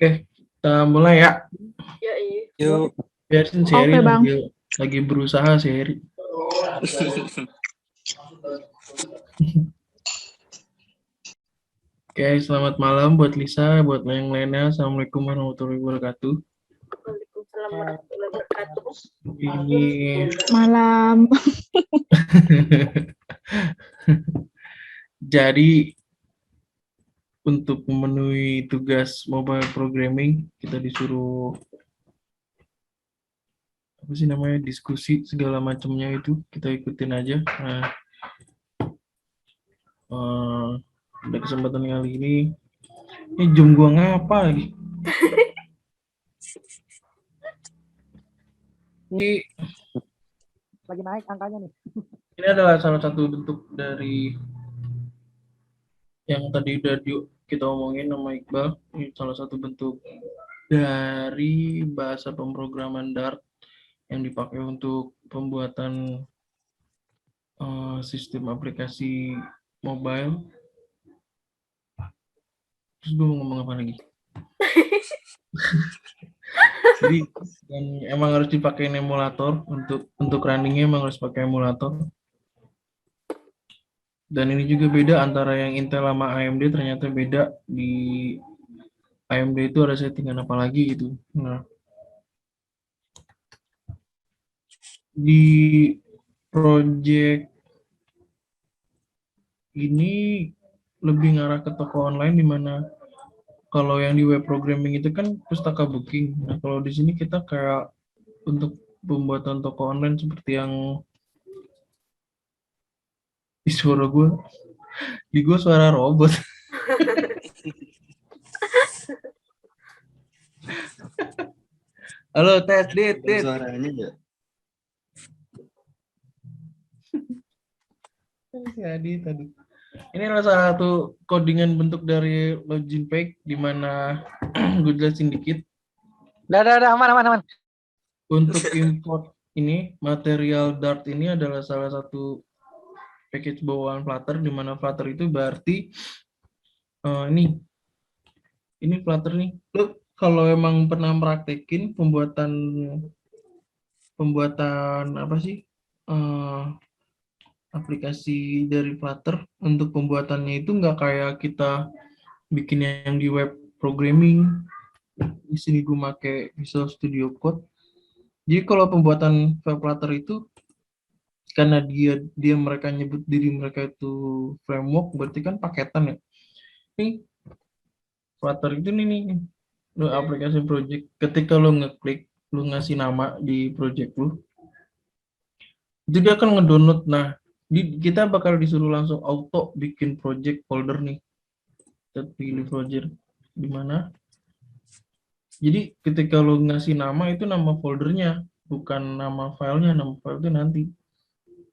Oke, kita mulai ya. Ya iya. Yuk. Biarin Sherry Oke, Bang. lagi berusaha Sherry. Oke, selamat malam buat Lisa, buat yang lainnya. Assalamualaikum warahmatullahi wabarakatuh. Waalaikumsalam warahmatullahi wabarakatuh. Ini Malam. jadi untuk memenuhi tugas mobile programming, kita disuruh apa sih namanya, diskusi segala macamnya itu kita ikutin aja. Nah, pada kesempatan kali ini Zoom gua ngapa lagi? Ini Lagi naik angkanya nih. Ini adalah salah satu bentuk dari yang tadi udah kita omongin sama Iqbal. Ini salah satu bentuk dari bahasa pemrograman Dart yang dipakai untuk pembuatan sistem aplikasi mobile. Terus gue mau ngomong apa lagi? Jadi emang harus dipakai emulator untuk runningnya, emang harus pakai emulator. Dan ini juga beda antara yang Intel sama AMD, ternyata beda. Di AMD itu ada settingan apa lagi gitu. Nah, di project ini lebih ngarah ke toko online, di mana kalau yang di web programming itu kan pustaka booking. Nah, kalau di sini kita kayak untuk pembuatan toko online seperti yang di suara gue, di gue suara robot. Halo, tes, dit. Suaranya ya. Tadi. Ini adalah salah satu codingan bentuk dari login page, di mana gue jelasin dikit. Udah, aman. Untuk import ini, material Dart ini adalah salah satu package bawaan Flutter, di mana Flutter itu berarti ini Flutter nih. Lo kalau emang pernah praktekin pembuatan apa sih? Aplikasi dari Flutter, untuk pembuatannya itu nggak kayak kita bikin yang di web programming. Di sini gue pakai Visual Studio Code. Jadi kalau pembuatan Flutter itu, karena mereka nyebut diri mereka itu framework, berarti kan paketan ya. Ini Flutter itu nih lo aplikasi project. Ketika lo ngeklik, lo ngasih nama di project lo, itu dia akan ngedownload. Nah, kita bakal disuruh langsung auto bikin project folder nih. Kita pilih project di mana. Jadi ketika lo ngasih nama, itu nama foldernya, bukan nama filenya. Nama file itu nanti.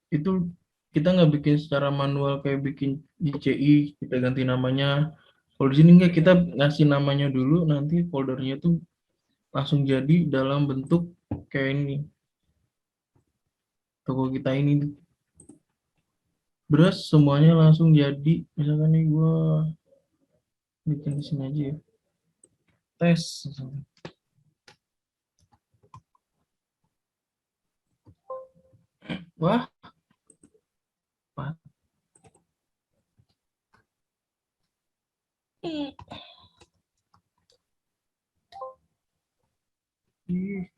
Itu kita nggak bikin secara manual kayak bikin di CI, kita ganti namanya. Kalau di sini nggak, kita ngasih namanya dulu, nanti foldernya tuh langsung jadi dalam bentuk kayak ini. Toko kita ini. Beres semuanya langsung jadi. Misalkan nih gue bikin di sini aja ya. Tes. Wah. Apa?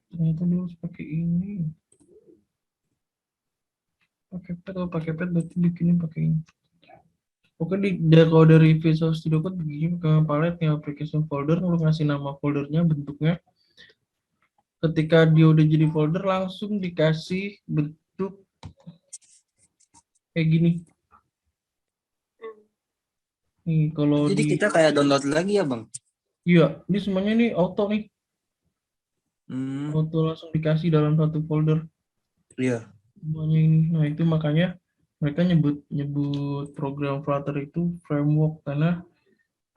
Ternyata dia harus pakai ini. Pakai pet berarti bikinnya pakai ini. Oke, kalau dari Visual Studio Code begini, ke paletnya application folder, lu ngasih nama foldernya, bentuknya. Ketika dia udah jadi folder, langsung dikasih bentuk kayak gini. Nih, kalau Jadi kita kayak download lagi ya, Bang? Iya, ini semuanya nih auto nih. Auto langsung dikasih dalam satu folder. Iya. Semuanya ini. Nah, itu makanya mereka nyebut program Flutter itu framework, karena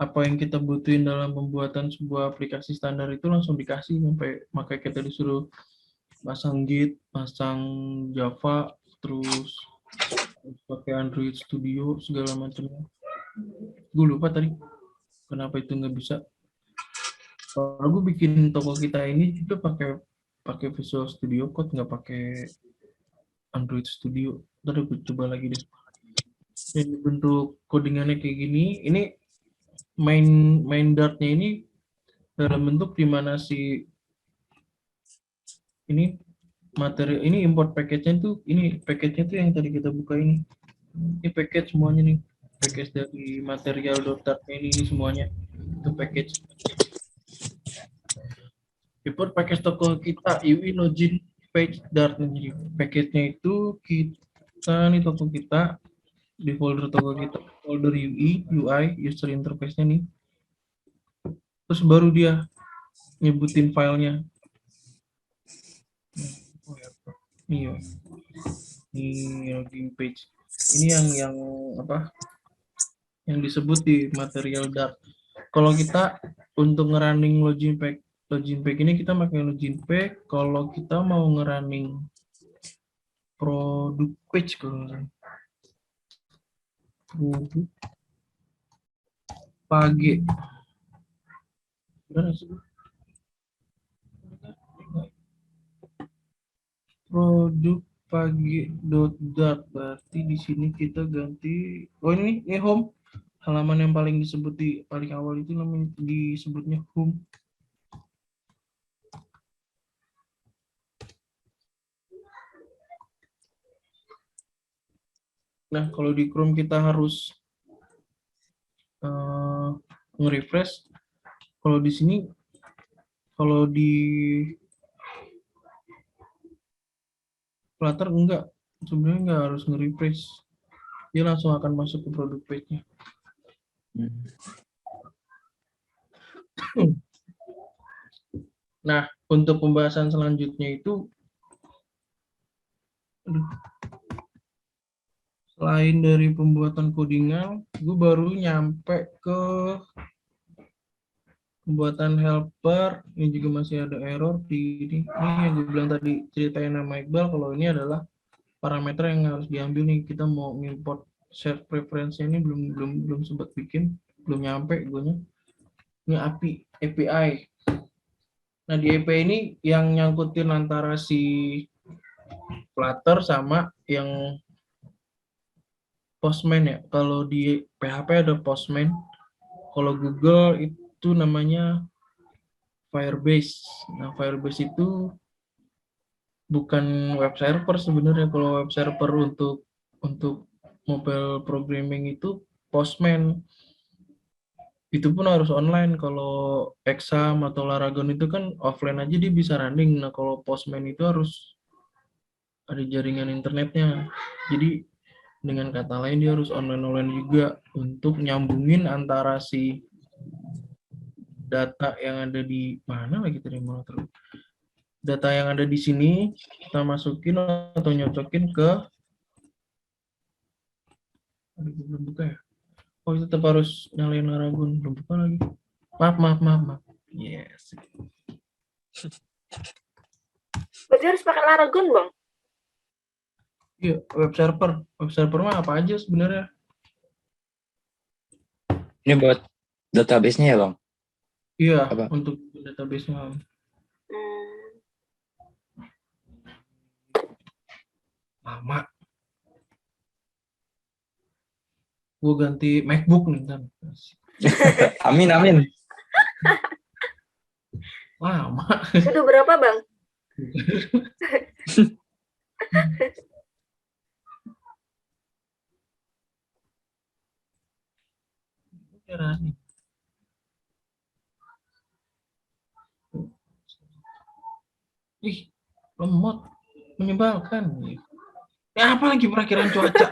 apa yang kita butuhin dalam pembuatan sebuah aplikasi standar itu langsung dikasih. Makanya kita disuruh pasang Git, pasang Java, terus pakai Android Studio segala macamnya. Gue lupa tadi kenapa itu nggak bisa. Kalau gue bikin toko kita ini juga pakai Visual Studio Code, nggak pakai Android Studio. Ntar gue coba lagi deh. Ini bentuk codingannya kayak gini. Ini main Dart-nya ini dalam bentuk dimana si ini materi ini import package-nya tuh ini package-nya tuh yang tadi kita buka ini. Ini package semuanya nih. Package dari material Dart-nya ini semuanya. Itu package. Import package toko kita UI login page Dart nih. Package-nya itu kita nih toko kita di folder toko kita, folder UI user interface-nya nih. Terus baru dia nyebutin filenya. Iya. Ini login page. Ini yang apa? Yang disebut di material Dart. Kalau kita untuk ngerunning login pack ini kita pakai login pack. Kalau kita mau ngerunning produk page kalau produk pagi. Produk pagi.dart berarti di sini kita ganti ini home, halaman yang paling disebut di paling awal itu namanya disebutnya home. Nah kalau di Chrome kita harus nge-refresh. Kalau di sini kalau di Flutter enggak, sebenarnya enggak harus nge-refresh, dia langsung akan masuk ke produk page-nya. Nah, untuk pembahasan selanjutnya itu, selain dari pembuatan codingan, gue baru nyampe ke pembuatan helper. Ini juga masih ada error di ini yang gue bilang tadi ceritain sama Iqbal. Kalau ini adalah parameter yang harus diambil nih, kita mau import share preference ini belum sempat bikin, belum nyampe gue nya. Ini API. Nah di API ini yang nyangkutin antara si Flutter sama yang Postman ya. Kalau di PHP ada Postman, kalau Google itu namanya Firebase. Nah Firebase itu bukan web server sebenarnya. Kalau web server untuk mobile programming itu Postman. Itu pun harus online. Kalau exam atau Laragon itu kan offline aja dia bisa running. Nah kalau Postman itu harus ada jaringan internetnya. Jadi dengan kata lain dia harus online juga untuk nyambungin antara si data yang ada di mana lagi tadi mau terus. Data yang ada di sini kita masukin atau nyocokin ke belum buka ya. Oh tetap harus nyalain Laragon, belum buka lagi. Maaf. Yes. Berarti harus pakai Laragon, Bang? Iya, web server mah apa aja sebenarnya. Ini buat database-nya ya, Bang? Iya, Apa? untuk database-nya. Lama. Gue ganti MacBook nih kan. Amin. Lama. Itu berapa, Bang? Ih, lemot, menyebalkan. Ya apa lagi perakiraan cuaca?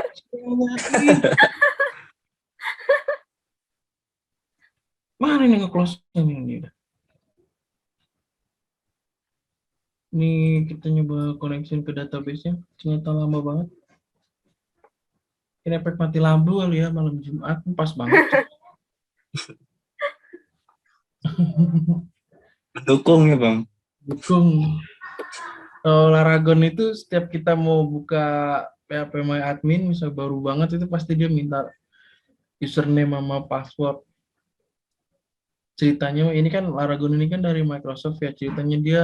Mana nih nge-close ini? Ini kita nyoba connection ke database-nya, ternyata lama banget. Ini efek mati lampu kali ya, malam Jumat, pas banget. Dukung ya, Bang? Dukung. Kalau Laragon itu setiap kita mau buka PHP My Admin, misal baru banget itu pasti dia minta username sama password. ceritanya ini kan Laragon ini kan dari Microsoft ya, ceritanya dia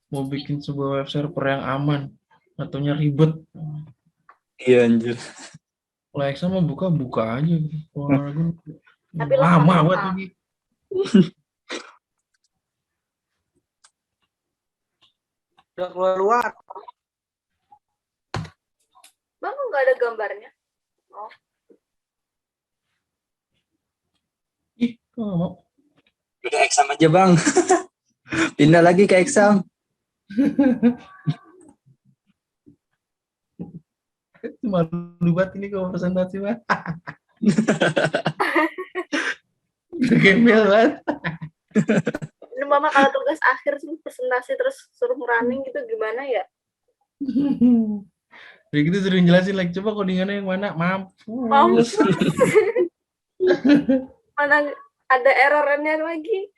mau bikin sebuah web server yang aman, ataunya ribet. Iya anjir. Kalau Exa mau buka aja gitu. Kalau Laragon Tapi lama lemah. banget lagi. Udah keluar. Bang nggak ada gambarnya. Oh, Ih, kok nggak mau? Udah exam aja bang. Pindah lagi ke exam. Malu banget ini kalau presentasi mah. Gembel banget. ini mama kalau tugas akhir sih presentasi terus suruh running gitu gimana ya? Udah gitu suruh jelasin lagi, coba codingannya yang mana? Mampus. Mampus. Mana ada errornya lagi.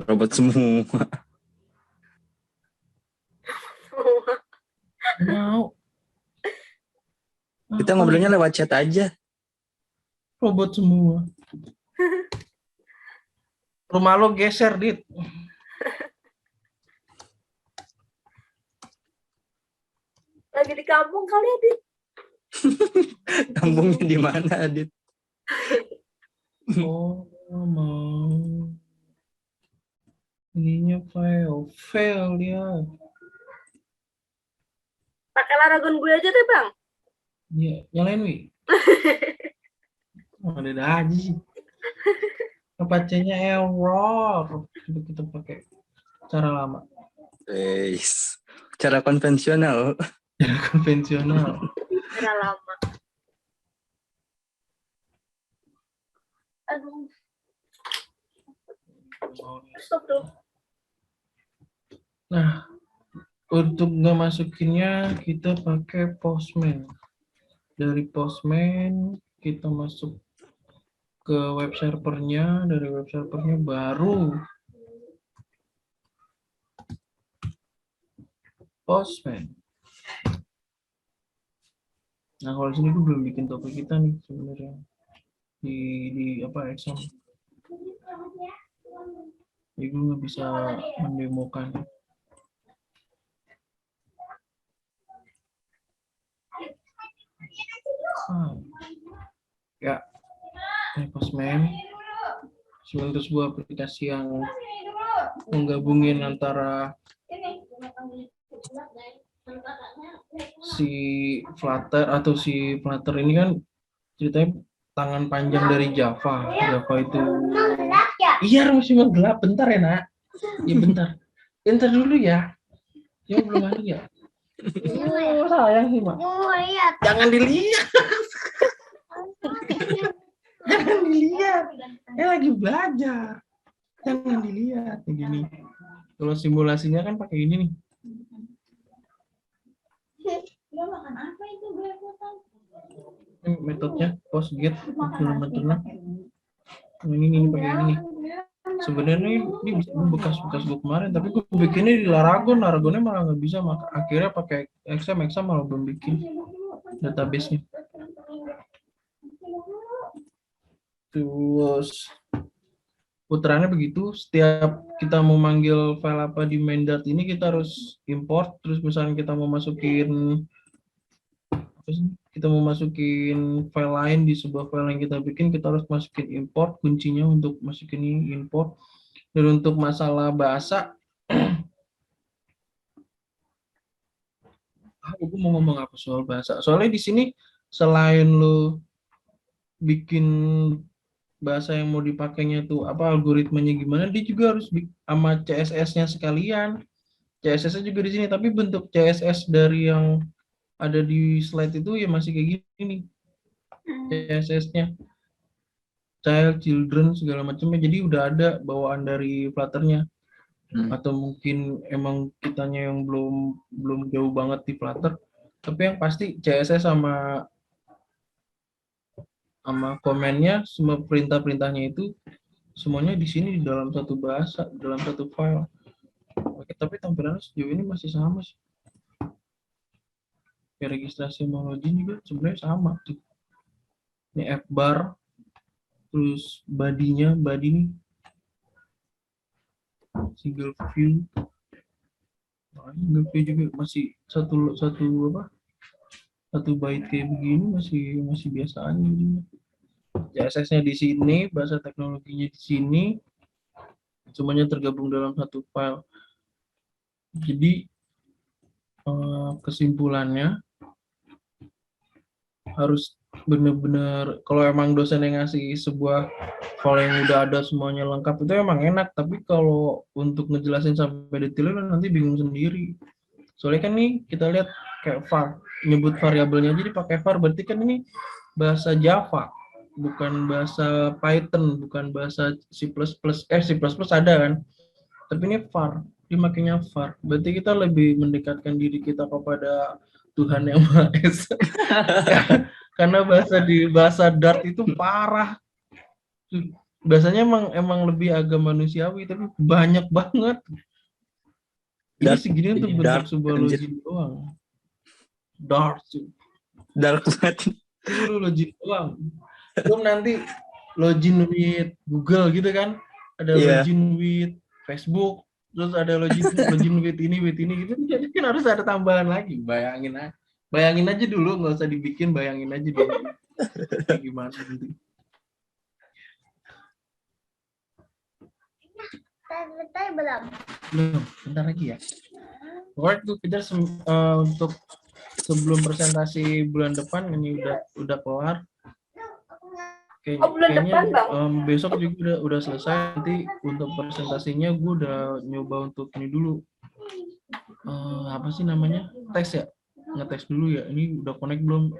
Robot semua. Mau. Kita ngobrolnya lewat chat aja. Robot semua. Rumah lo geser, Dit. Lagi di kampung kali ya, Dit. Kampungnya di mana, Adit? Oh, mau. Ininya fail ya. Pakai Laragon gue aja deh, Bang. Iya, nyalain Wi. Oh, ada aja sih. Kepacanya error. Coba kita pakai cara lama. Guys, cara konvensional. Cara konvensional. Era lama. Aduh, stop tuh. Nah, untuk nggak masukinnya kita pakai Postman. Dari Postman kita masuk ke web servernya, dari web servernya baru Postman. Nah, kalau di sini gue belum bikin topik kita nih sebenarnya di apa exam. Jadi gue nggak bisa mendemokan. Ya, ini Postman. Postman itu sebuah aplikasi yang menggabungin antara si Flutter ini kan ceritanya tangan panjang dari Java. Java itu iya masih mau gelap, bentar ya nak. Iya bentar. Bentar dulu ya. Ya belum mandi ya. Oh, sayang sih mak. Jangan dilihat. Jangan dilihat. Lagi belajar. Jangan dilihat kayak gini. Kalau simulasinya kan pakai ini nih. Ini metodenya postget metodenya. Ini pakai ini nih. Sebenarnya ini bisa bekas gue kemarin, tapi gue bikinnya di Laragonnya malah nggak bisa, maka akhirnya pakai exam malah belum bikin database-nya. Terus putarannya begitu, setiap kita mau manggil file apa di main dart ini kita harus import. Terus misalnya kita mau masukin file lain di sebuah file yang kita bikin, kita harus masukin import. Kuncinya untuk masukin ini import. Dan untuk masalah bahasa, aku mau ngomong apa soal bahasa? Soalnya di sini selain lo bikin bahasa yang mau dipakainya tuh apa algoritmanya gimana, dia juga harus sama CSS-nya sekalian. CSS-nya juga di sini, tapi bentuk CSS dari yang ada di slide itu ya masih kayak gini nih. CSS-nya child, children, segala macamnya. Jadi udah ada bawaan dari Flutter-nya. Atau mungkin emang kitanya yang belum jauh banget di Flutter. Tapi yang pasti CSS sama komennya, semua perintah-perintahnya itu semuanya di sini di dalam satu bahasa, dalam satu file. Oke, tapi tampilannya sejauh ini masih sama sih. kayak registrasi sama login juga sebenarnya sama tuh. Ini app bar, terus body nih single view. Nah, single view juga masih satu byte kayak begini masih biasa aja jadinya. CSS-nya di sini, bahasa teknologinya di sini, semuanya tergabung dalam satu file. Jadi kesimpulannya harus benar-benar kalau emang dosen yang ngasih sebuah file yang udah ada semuanya lengkap itu emang enak, tapi kalau untuk ngejelasin sampai detailnya nanti bingung sendiri. Soalnya kan nih kita lihat kayak var, nyebut variabelnya jadi pakai var, berarti kan ini bahasa Java, bukan bahasa Python, bukan bahasa C++. C++ ada kan, tapi ini var, dia makanya var. Berarti kita lebih mendekatkan diri kita kepada Tuhan yang Maha Esa. Karena bahasa Dart itu parah. Bahasanya emang lebih agak manusiawi, tapi banyak banget. Ini Dart, segini untuk bentuk Dart, sebuah anjir. login doang. Dart. Dark banget. Itu login doang. Belum nanti login with Google gitu kan. Ada Iya. login with Facebook. Terus ada login with ini gitu. Jadi kan harus ada tambahan lagi. Bayangin aja dulu, nggak usah dibikin, bayangin aja dulu. Kayak gimana nanti. Belum. Belum, bentar lagi ya. Pokoknya itu kejar untuk sebelum presentasi bulan depan ini udah kelar. Bulan depan, Bang? Besok juga udah selesai. Nanti untuk presentasinya gue udah nyoba untuk ini dulu. Apa sih namanya? Tes ya? Ngetes dulu ya. Ini udah connect belum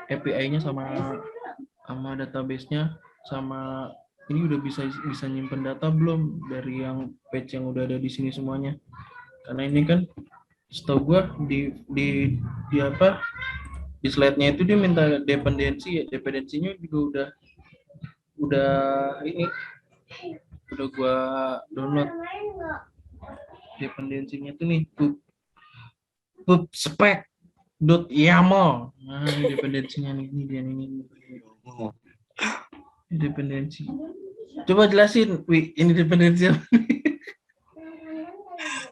API-nya sama database-nya, sama ini udah bisa nyimpen data belum dari yang page yang udah ada di sini semuanya. Karena ini kan setahu gua di slide-nya itu dia minta dependensi ya. Dependensinya juga udah gua download. Dependensinya tuh nih pubspec.yaml. Nah, ini dependensinya nih, ini dia ini. Dependensi. Coba jelasin, Wi, ini dependensi apa?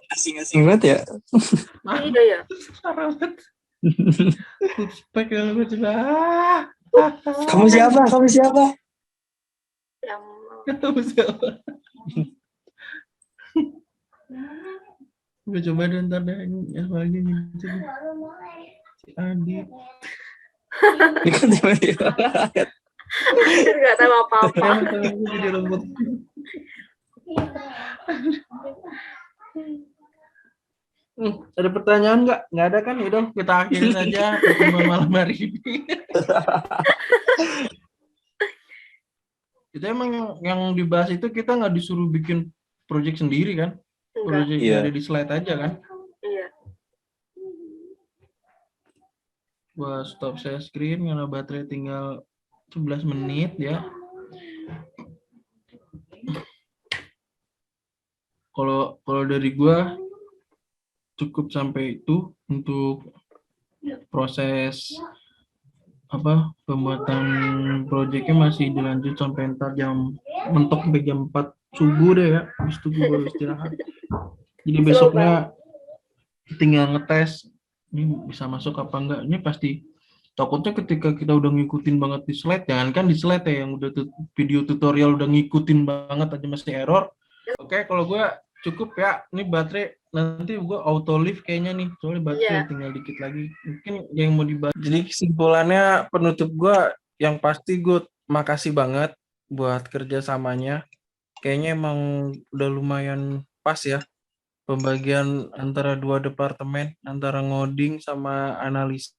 Asing-asing banget ya. Iya ya. Parah banget. Pubspec yang gue coba. Kamu siapa? Yang Kamu siapa? Gue coba deh ntar deh yang lagi si Adit. Ini kan tiba-tiba. hampir nggak tahu apa-apa. Jadi rambut. Ada pertanyaan nggak? Nggak ada kan? Udah kita akhiri saja pertemuan malam hari ini. Kita emang yang dibahas itu kita nggak disuruh bikin project sendiri kan? Enggak. Project yang ada di slide aja kan? Iya. Gua stop share screen karena baterai tinggal 11 menit ya. Kalau dari gua cukup sampai itu untuk proses pembuatan proyeknya masih dilanjut sampai ntar mentok sampai jam 4 subuh deh ya. Habis itu gue baru istirahat. Jadi besoknya tinggal ngetes ini bisa masuk apa enggak. Ini pasti takutnya ketika kita udah ngikutin banget di slide, jangankan di slide ya, yang udah video tutorial udah ngikutin banget aja masih error. Oke, kalau gue cukup ya. Ini baterai nanti gue auto lift kayaknya nih, soalnya baterai tinggal dikit lagi. Mungkin yang mau dibahas. Jadi kesimpulannya penutup gue yang pasti gue makasih banget buat kerjasamanya. Kayaknya emang udah lumayan pas ya pembagian antara dua departemen, antara ngoding sama analisa.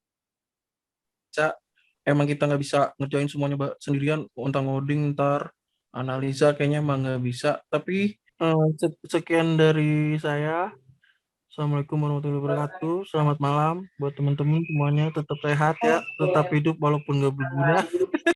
Emang kita nggak bisa ngerjain semuanya sendirian, untuk ngoding ntar analisa kayaknya emang nggak bisa. Tapi sekian dari saya. Assalamualaikum warahmatullahi wabarakatuh. Selamat malam buat teman-teman semuanya. Tetap sehat ya, tetap hidup walaupun nggak berguna.